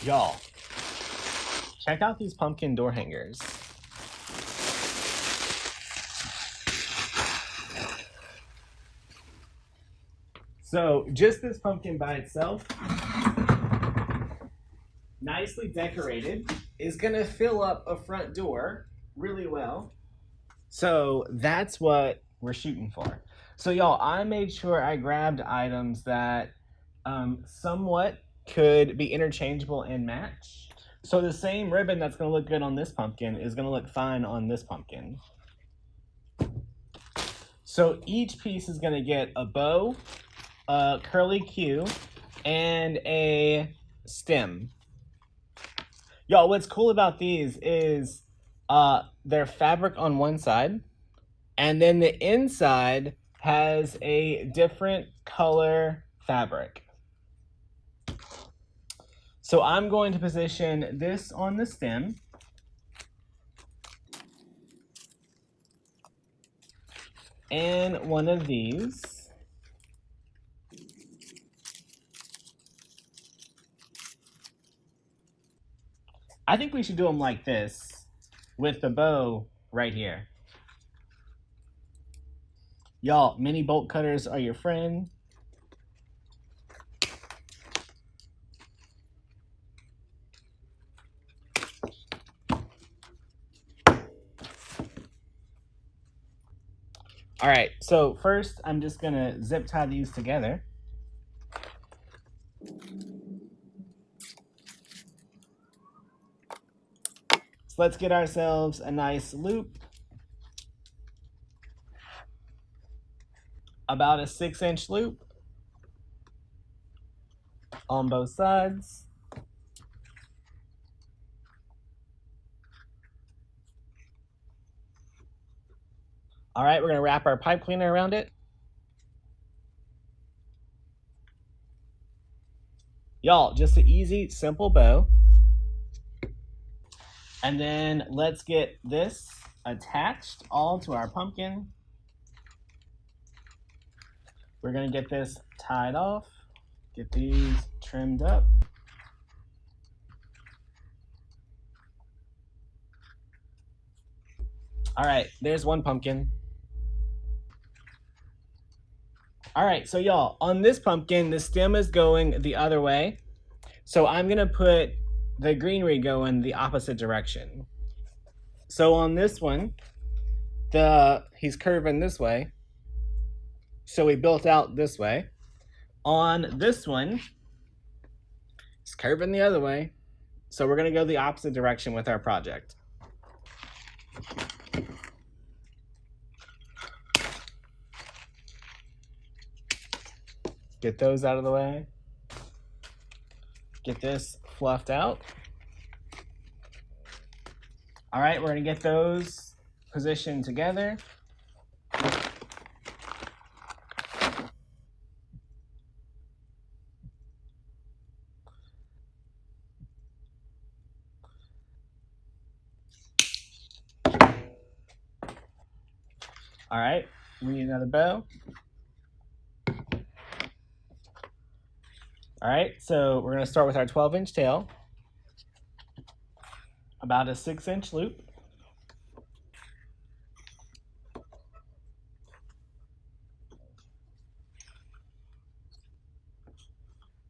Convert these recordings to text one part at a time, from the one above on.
Y'all, check out these pumpkin door hangers. So just this pumpkin by itself, nicely decorated, is gonna fill up a front door really well. So that's what we're shooting for. So y'all, I made sure I grabbed items that somewhat could be interchangeable and match. So the same ribbon that's gonna look good on this pumpkin is gonna look fine on this pumpkin. So each piece is gonna get a bow, a curly Q, and a stem. Y'all, what's cool about these is they're fabric on one side, and then the inside has a different color fabric. So I'm going to position this on the stem. And one of these. I think we should do them like this, with the bow right here. Y'all, mini bolt cutters are your friend. All right, so first I'm just gonna zip tie these together. So let's get ourselves a nice loop. About a 6-inch loop on both sides. All right, we're gonna wrap our pipe cleaner around it. Y'all, just an easy, simple bow. And then let's get this attached all to our pumpkin. We're gonna get this tied off, get these trimmed up. All right, there's one pumpkin. All right, so y'all, on this pumpkin, the stem is going the other way. So I'm gonna put the greenery going the opposite direction. So on this one, he's curving this way. So we built out this way. On this one, it's curving the other way. So we're gonna go the opposite direction with our project. Get those out of the way. Get this fluffed out. All right, we're gonna get those positioned together. All right, we need another bow. All right, so we're gonna start with our 12-inch tail. About a 6-inch loop.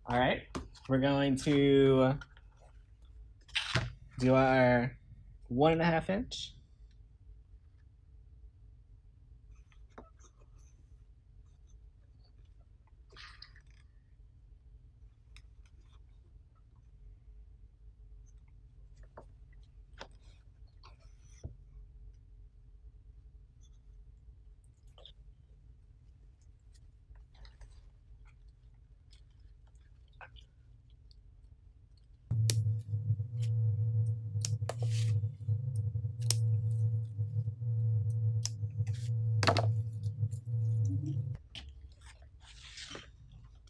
All right, we're going to do our 1.5 inch.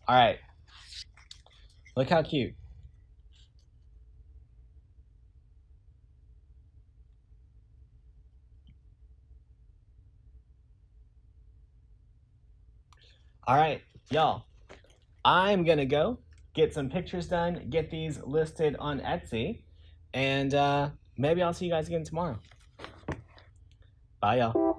All right, look how cute. All right, y'all, I'm gonna go get some pictures done, get these listed on Etsy, and maybe I'll see you guys again tomorrow. Bye, y'all.